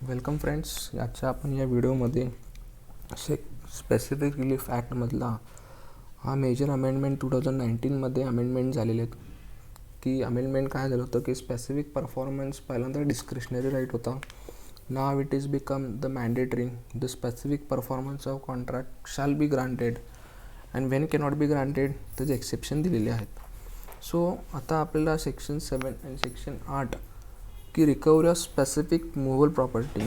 Welcome friends. याच्या आपण या व्हिडिओमध्ये स्पेसिफिक रिलीफ ॲक्टमधला हा मेजर अमेंडमेंट 2019मध्ये अमेंडमेंट झालेले आहेत. की अमेंडमेंट काय झालं होतं की स्पेसिफिक परफॉर्मन्स पहिल्यांदा डिस्क्रिशनरी राईट होता. Now it is become the mandatory. The specific performance of contract shall be granted and when cannot be granted त्याचे एक्सेप्शन दिलेले आहेत. सो आता आपल्याला सेक्शन 7 आणि सेक्शन 8 की recovery of specific movable property.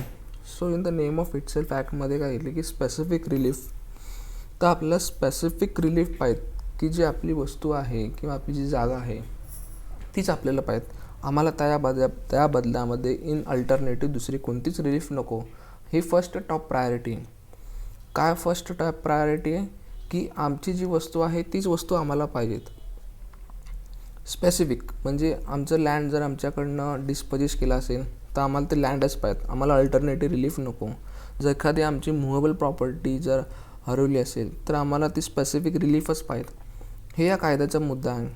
So in the name of itself ॲक्टमध्ये काय घेतलं की स्पेसिफिक रिलीफ. तर आपल्याला स्पेसिफिक रिलीफ पाहिजे की जी आपली वस्तू आहे किंवा आपली जी जागा आहे तीच आपल्याला पाहिजे. आम्हाला त्या बदल्यामध्ये इन अल्टरनेटिव्ह दुसरी कोणतीच रिलीफ नको. ही फर्स्ट टॉप प्रायोरिटी. काय फर्स्ट टॉप प्रायोरिटी आहे की आमची जी वस्तू आहे तीच वस्तू आम्हाला पाहिजेत. स्पेसिफिक म्हणजे आमचं लँड जर आमच्याकडनं डिस्पोजेस केलं असेल तर आम्हाला ते लँडच पाहिजे. आम्हाला अल्टरनेटिव्ह रिलीफ नको. जर एखादी आमची मूव्हेबल प्रॉपर्टी जर हरवली असेल तर आम्हाला ती स्पेसिफिक रिलीफच पाहिजे. हे या कायद्याचा मुद्दा आहे.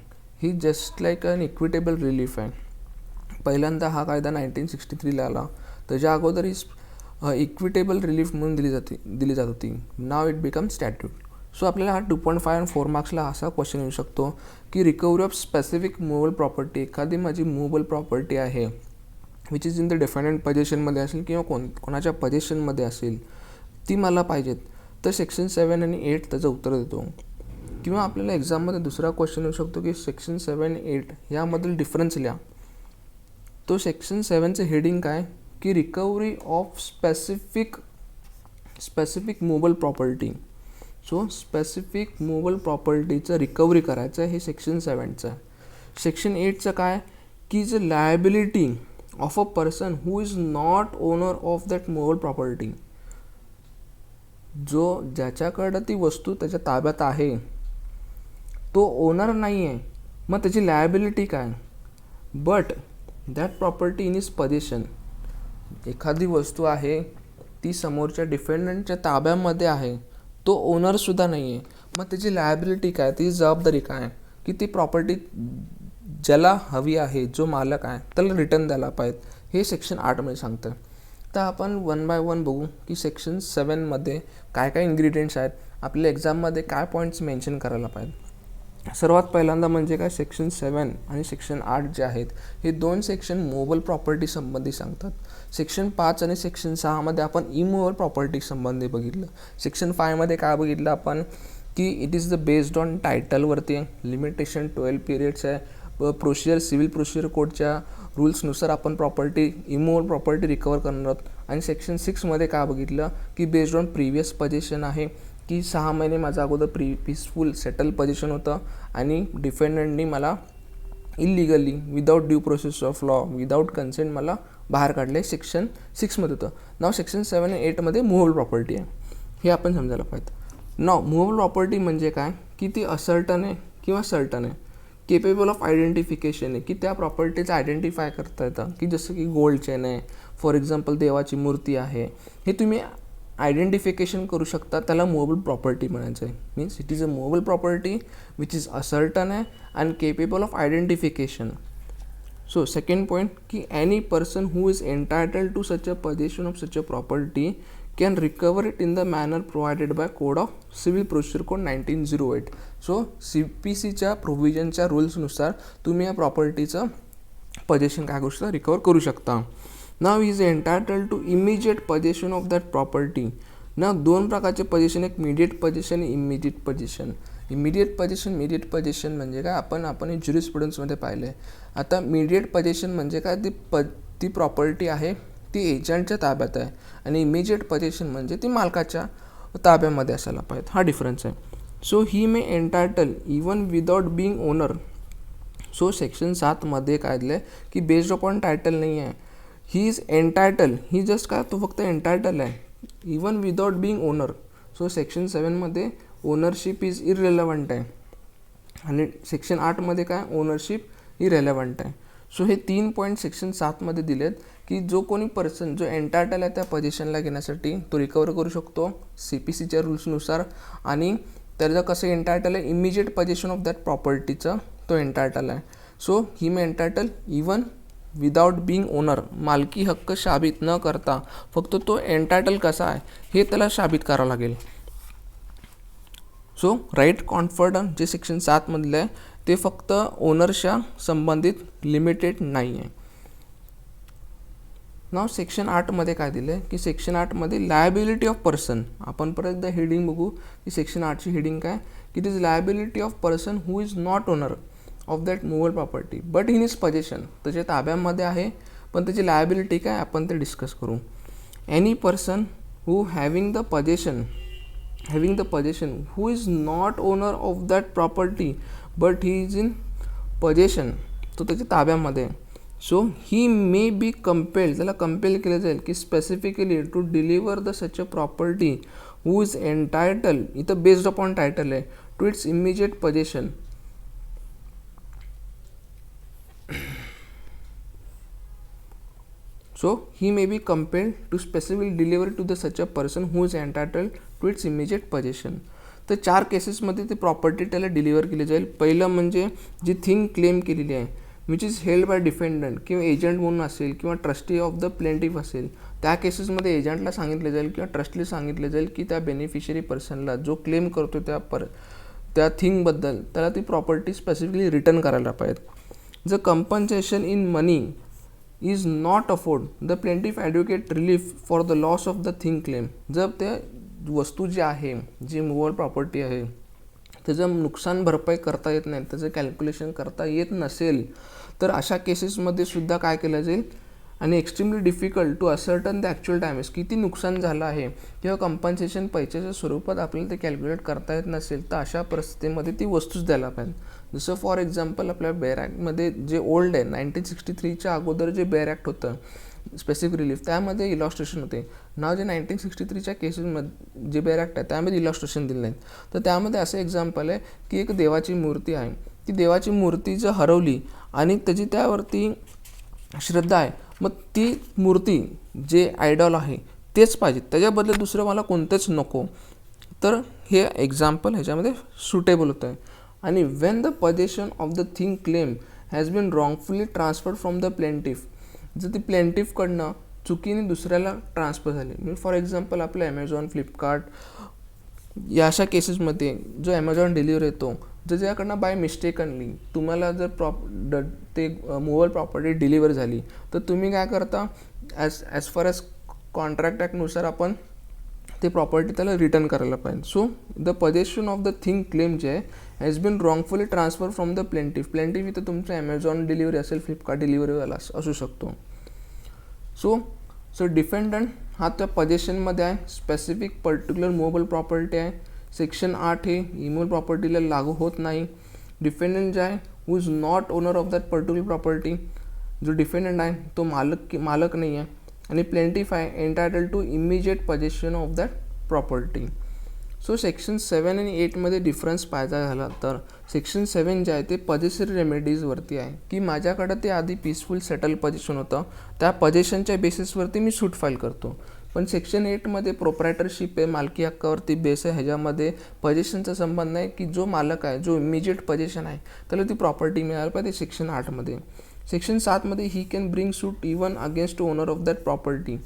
ही just like an equitable relief आहे. पहिल्यांदा हा कायदा 1963ला आला. त्याच्या अगोदर ही इक्विटेबल रिलीफ म्हणून दिली जात होती. Now it become statute. So आपल्याला हा 2.5 आणि 4 मार्क्सला असा क्वेश्चन येऊ शकतो की recovery of specific movable property. एखादी माझी मूव्हेबल प्रॉपर्टी आहे विच इज इन द डिफेंडंट पोझिशनमध्ये असेल किंवा कोणाच्या पोझिशनमध्ये असेल ती मला पाहिजेत. तर सेक्शन 7 आणि 8 त्याचं उत्तर देतो. किंवा आपल्याला एक्झाममध्ये दुसरा क्वेश्चन येऊ शकतो की सेक्शन 7, 8 यामधील डिफरन्स लिहा. तो सेक्शन 7चं हेडिंग काय की recovery of specific movable property. So specific movable प्रॉपर्टीचं रिकव्हरी करायचं आहे हे सेक्शन 7चं आहे. सेक्शन 8चं काय की the liability of a person who is not owner of that movable property. ज्याच्याकडं ती वस्तू त्याच्या ताब्यात आहे तो ओनर नाही आहे, मग त्याची लायबिलिटी काय. But that property in is position. एखादी वस्तू आहे ती समोरच्या डिफेंडंटच्या ताब्यामध्ये आहे, तो ओनरसुद्धा नाही आहे, मग त्याची लायबिलिटी काय, त्याची जबाबदारी काय की ती प्रॉपर्टी ज्याला हवी आहे जो मालक आहे त्याला रिटर्न द्यायला पाहिजे. हे सेक्शन 8मध्ये सांगतं. तर आपण 1 बाय 1 बघू की सेक्शन 7मध्ये काय काय इन्ग्रेडियंट्स आहेत. आपल्या एक्झाममध्ये काय पॉईंट्स मेन्शन करायला पाहिजे. सर्वात पहिल्यांदा म्हणजे काय सेक्शन 7 आणि सेक्शन 8 जे आहेत हे 2 सेक्शन मूव्हेबल प्रॉपर्टी संबंधी सांगतात. सेक्शन 5 आणि सेक्शन 6मध्ये आपण इमूव्हेबल प्रॉपर्टी संबंधी बघितलं. सेक्शन 5मध्ये काय बघितलं आपण की it is the based on टायटलवरती लिमिटेशन 12 पिरियड्स आहे. प्रोसिजर सिव्हिल प्रोसिजर कोडच्या रूल्सनुसार आपण इमूव्हेबल प्रॉपर्टी रिकवर करणार आहोत. आणि सेक्शन 6मध्ये काय बघितलं की बेस्ड ऑन प्रिव्हियस पोझिशन आहे की 6 महिने माझं अगोदर पीसफुल सेटल पोझिशन होतं आणि डिफेंडंटनी मला illegally without due process of law without consent मला बाहेर काढले. सेक्शन 6मध्ये होतं. नाव सेक्शन 7 आणि 8मध्ये मूव्हेबल प्रॉपर्टी आहे. हे आपण समजायला पाहिजे. नाव मूव्हेबल प्रॉपर्टी म्हणजे काय की ती असर्टन आहे किंवा सर्टन आहे. केपेबल ऑफ आयडेंटिफिकेशन आहे की त्या प्रॉपर्टीचं आयडेंटिफाय करता येतं. की जसं की गोल्ड चेन आहे, फॉर एक्झाम्पल देवाची मूर्ती आहे, हे तुम्ही आयडेंटिफिकेशन करू शकता. त्याला मूव्हेबल प्रॉपर्टी म्हणायचं आहे. Means it is a movable property which is ascertain आहे and capable of identification. So second point की any person who is entitled to such a possession of such a property can recover it in the manner provided by code of civil procedure code 1908. So CPCच्या प्रोव्हिजनच्या रूल्सनुसार तुम्ही या प्रॉपर्टीचं position काय करू शकता, recover करू शकता. Now is entitled to immediate possession of that property. ना 2 प्रकारचे पोझिशन, एक मिडिएट पोझिशन आणि इमिजिएट पोझिशन. मिडिएट पोझिशन म्हणजे काय आपण ज्युरिस्प्रुडन्समध्ये पाहिलं आहे. आता मिडिएट पोझिशन म्हणजे काय ती प्रॉपर्टी आहे ती एजंटच्या ताब्यात आहे आणि इमिजिएट पोझिशन म्हणजे ती मालकाच्या ताब्यामध्ये असायला पाहिजे. हा डिफरन्स आहे. So he may entitle even without being owner. So section 7मध्ये काय दिलं आहे की बेस्ड अपॉन टायटल नाही आहे. He is entitle. He just काय तो फक्त एंटायटल आहे even without being owner. So section 7मध्ये ओनरशिप इज इररेलेव्हंट आहे आणि सेक्शन 8मध्ये काय ओनरशिप इरेलेव्हंट आहे. सो हे 3 पॉईंट सेक्शन 7मध्ये दिलेत की जो कोणी पर्सन जो एंटायटल आहे त्या पोझिशनला घेण्यासाठी तो रिकवर करू शकतो CPCच्या रूल्सनुसार. आणि त्याचं कसं एंटायटल आहे इमिजिएट पोझिशन ऑफ दॅट प्रॉपर्टीचं तो एंटायटल आहे. So he may entitle even without being owner, मालकी हक्क साबित न करता फक्त तो एंटायटल कसा आहे हे त्याला साबित करावं लागेल. सो राईट कॉन्फर्ड जे सेक्शन 7 मधलं आहे ते फक्त ओनरच्या संबंधित लिमिटेड नाही आहे. नाव सेक्शन 8मध्ये काय दिलं आहे की सेक्शन 8मध्ये लायबिलिटी ऑफ पर्सन, आपण परत एकदा हेडिंग बघू की सेक्शन 8ची हेडिंग काय की it is liability of person who is not owner of that movable property but in his possession, त्याच्या ताब्यामध्ये आहे पण त्याची लायबिलिटी काय आपण ते डिस्कस करू. Any person who having the possession who is not owner of that property but he is in possession, तो त्याच्या ताब्यामध्ये. So he may be compelled, त्याला कंपेल केलं जाईल की specifically to deliver the such a property who is entitle, इथं based upon title आहे, to its immediate possession. So he may be compelled to specifically deliver to the such a person who is entitled to its immediate possession. तर 4 केसेसमध्ये ते property त्याला deliver केली जाईल. पहिलं म्हणजे जी थिंग क्लेम केलेली आहे विच इज हेल्ड बाय डिफेंडंट किंवा एजंट म्हणून असेल किंवा ट्रस्टी ऑफ द प्लेंटिफ असेल, त्या केसेसमध्ये एजंटला सांगितलं जाईल किंवा ट्रस्टीला सांगितलं जाईल की त्या बेनिफिशरी पर्सनला जो क्लेम करतो त्या थिंगबद्दल त्याला ती प्रॉपर्टी स्पेसिफिकली रिटर्न करायला पाहिजे. जर compensation in money is not afford the plaintiff advocate relief for the loss of the thing claim, जर त्या वस्तू जी आहे जी मूवेबल प्रॉपर्टी आहे त्याचं नुकसान भरपाई करता येत नाही, त्याचं कॅल्क्युलेशन करता येत नसेल तर अशा केसेसमध्ये सुद्धा काय केलं जाईल आणि extremely difficult to ascertain the actual damage, किती नुकसान झालं आहे किंवा कंपन्सेशन पैशाच्या स्वरूपात आपल्याला ते कॅल्क्युलेट करता येत नसेल तर अशा परिस्थितीमध्ये ती वस्तूच द्यायला पाहिजे. जसं फॉर एक्झाम्पल आपल्या बेअर ॲक्टमध्ये जे ओल्ड आहे 1963च्या अगोदर जे बेअर ॲक्ट होतं स्पेसिफिक रिलीफ, त्यामध्ये इलॉस्ट्रेशन होते. नाव जे 1963च्या केसेसमध्ये जे बेअर ॲक्ट आहे त्यामध्ये इलॉस्ट्रेशन दिलं नाही. तर त्यामध्ये असं एक्झाम्पल आहे की एक देवाची मूर्ती आहे, ती देवाची मूर्ती जर हरवली आणि त्याची त्यावरती श्रद्धा आहे, मग ती मूर्ती जे आयडॉल आहे तेच पाहिजे, त्याच्याबद्दल दुसरं मला कोणतेच नको, तर हे एक्झाम्पल ह्याच्यामध्ये सुटेबल होतं आहे. आणि when the possession of the thing claim has been wrongfully transferred from the plaintiff, जर ती प्लेंटिफकडनं चुकीने दुसऱ्याला ट्रान्सफर झाली, मी फॉर एक्झाम्पल आपलं ॲमेझॉन, फ्लिपकार्ट या अशा केसेसमध्ये जो ॲमेझॉन डिलिव्हर येतो, जर ज्याकडनं बाय मिस्टेकनली तुम्हाला जर ते मूवेबल प्रॉपर्टी डिलिव्हर झाली तर तुम्ही काय करता, ॲज फार ॲज कॉन्ट्रॅक्ट ॲक्टनुसार आपण ते प्रॉपर्टी त्याला रिटर्न करायला पाहिजे. So the possession of the thing claim जे आहे has been wrongfully transfer from the plaintiff इथं तुमचं ॲमेझॉन डिलिव्हरी असेल, फ्लिपकार्ट डिलिव्हरीवाला असू शकतो. सो डिफेंडंट हा त्या पोजेशनमध्ये आहे, स्पेसिफिक पर्टिक्युलर मूवेबल प्रॉपर्टी आहे. सेक्शन 8 हे इमूवेबल प्रॉपर्टीला लागू होत नाही. डिफेंडंट जे आहे हू is not owner of that particular property, जो डिफेंडंट आहे तो मालक नाही आहे. आणि प्लेंटिफ आहे entitled to immediate possession of that property. So section 7 आणि 8मध्ये डिफरन्स पाहायचा झाला तर सेक्शन 7 जे आहे ते पजेसरी रेमेडीजवरती आहे की माझ्याकडं ते आधी पीसफुल सेटल पोजेशन होतं, त्या पोजेशनच्या बेसिसवरती मी सूट फाईल करतो. पण सेक्शन 8मध्ये प्रोप्रायटरशिप आहे, मालकी हक्कावरती बेस आहे, ह्याच्यामध्ये पोजेशनचा संबंध नाही की जो मालक आहे, जो इमिजिएट पोजेशन आहे त्याला ती प्रॉपर्टी मिळायला पाहिजे. सेक्शन 8मध्ये. सेक्शन 7मध्ये he can bring suit even against owner of that property.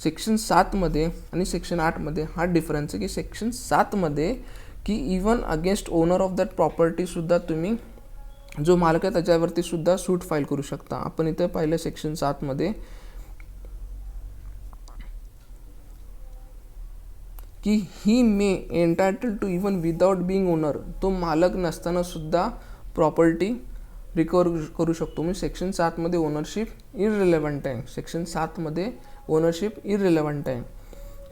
Section 7मध्ये आणि सेक्शन 8मध्ये हा डिफरन्स आहे की सेक्शन 7मध्ये की even against owner of that प्रॉपर्टीसुद्धा तुम्ही जो मालक आहे त्याच्यावरती सुद्धा सूट फाईल करू शकता. आपण इथं पाहिलं सेक्शन 7मध्ये की he may entitled to even without being owner, तो मालक नसताना सुद्धा प्रॉपर्टी रिकवर करू शकतो. मी सेक्शन 7मध्ये ओनरशिप इररिलेव्हंट आहे, सेक्शन 7मध्ये ओनरशिप इररिलेव्हंट आहे.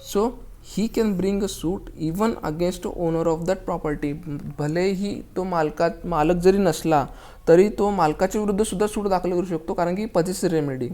So he can bring a suit even against owner of that property, भलेही तो मालक जरी नसला तरी तो मालकाच्या विरुद्ध सुद्धा सूट दाखल करू शकतो कारण की possessory remedy.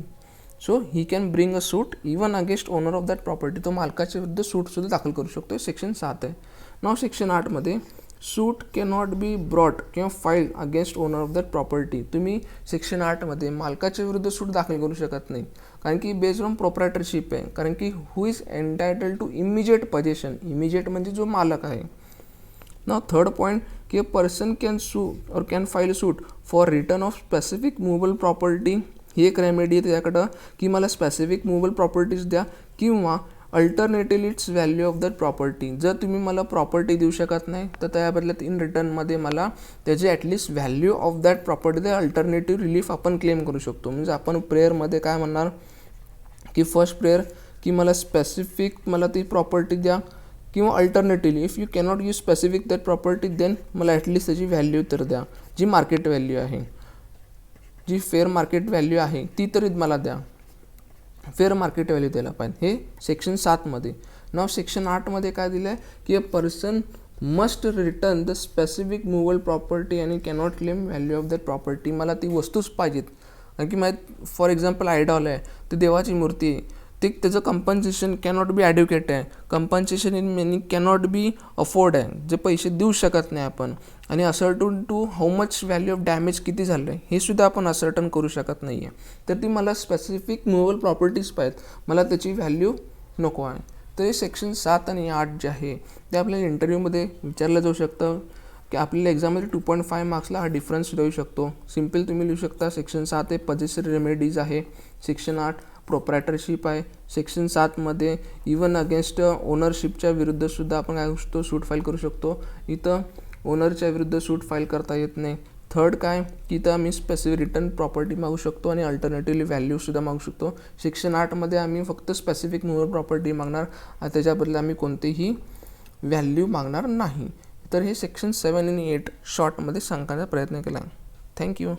So he can bring a suit even against owner of that property, तो मालकाच्या विरुद्ध सूटसुद्धा दाखल करू शकतो. सेक्शन 7 आहे. नाव सेक्शन 8मध्ये सूट कॅनॉट बी ब्रॉट किंवा filed against owner of that property. तुम्ही सेक्शन 8मध्ये मालकाच्या विरुद्ध सूट दाखल करू शकत नाही कारण की बेस्ड ऑन प्रोप्रायटरशिप आहे, कारण की who is entitled to immediate possession, immediate म्हणजे जो मालक आहे. नाव थर्ड पॉईंट की a person can sue or can file suit for return of specific movable property ही एक रेमेडी आहे त्याच्याकडं की मला स्पेसिफिक मूवेबल प्रॉपर्टीज द्या किंवा alternatively it's value of that property. जर तुम्ही मला प्रॉपर्टी देऊ शकत नाही तर त्या बदल्यात इन रिटर्नमध्ये मला त्याची at least value of that property alternative relief आपण क्लेम करू शकतो. म्हणजे आपण प्रेयरमध्ये काय म्हणणार की फर्स्ट प्रेयर की मला स्पेसिफिक मला ती प्रॉपर्टी द्या किंवा alternatively if you cannot use specific that property then मला ॲटलिस्ट त्याची व्हॅल्यू तर द्या, जी मार्केट व्हॅल्यू आहे, जी फेअर मार्केट व्हॅल्यू आहे ती तरी मला द्या. फेअर मार्केट व्हॅल्यू द्यायला पाहिजे. हे सेक्शन 7मध्ये. नाव सेक्शन 8मध्ये काय दिलं आहे की a person must return the specific movable property आणि cannot claim value of that property. मला ती वस्तूच पाहिजेत. कारण की माहीत फॉर एक्झाम्पल आयडॉल आहे, ती देवाची मूर्ती आहे, ते त्याचं कंपन्सेशन कॅनॉट बी ॲड्युकेट आहे. Compensation in meaning cannot be afford आहे, जे पैसे देऊ शकत नाही आपण. आणि ascertain to how much value of damage किती झालं आहे हे सुद्धा आपण असर्टन करू शकत नाही आहे. तर ती मला स्पेसिफिक मूवेबल प्रॉपर्टीज पाहिजेत, मला त्याची व्हॅल्यू नको आहे. तर हे सेक्शन 7 आणि 8 जे आहे ते आपल्याला इंटरव्ह्यूमध्ये विचारलं जाऊ शकतं की आपल्याला एक्झाममध्ये 2.5 मार्क्सला हा डिफरन्स देऊ शकतो. सिम्पल तुम्ही लिहू शकता. सेक्शन 7 हे पजेसिव्ह रेमेडीज आहे, सेक्शन 8 प्रोप्रायटरशिप आहे. सेक्शन 7मध्ये इवन अगेन्स्ट ओनरशिपच्या विरुद्धसुद्धा आपण काय करू शकतो, सूट फाईल करू शकतो. इथं ओनरच्या विरुद्ध सूट फाईल करता येत नाही. थर्ड काय की इथं आम्ही स्पेसिफिक रिटर्न प्रॉपर्टी मागू शकतो आणि अल्टरनेटिव्हली व्हॅल्यूसुद्धा मागू शकतो. सेक्शन 8मध्ये आम्ही फक्त स्पेसिफिक मूवेबल प्रॉपर्टी मागणार, त्याच्याबद्दल आम्ही कोणतीही व्हॅल्यू मागणार नाही. तर हे सेक्शन 7 आणि 8 शॉर्टमध्ये सांगण्याचा प्रयत्न केला आहे. थँक्यू.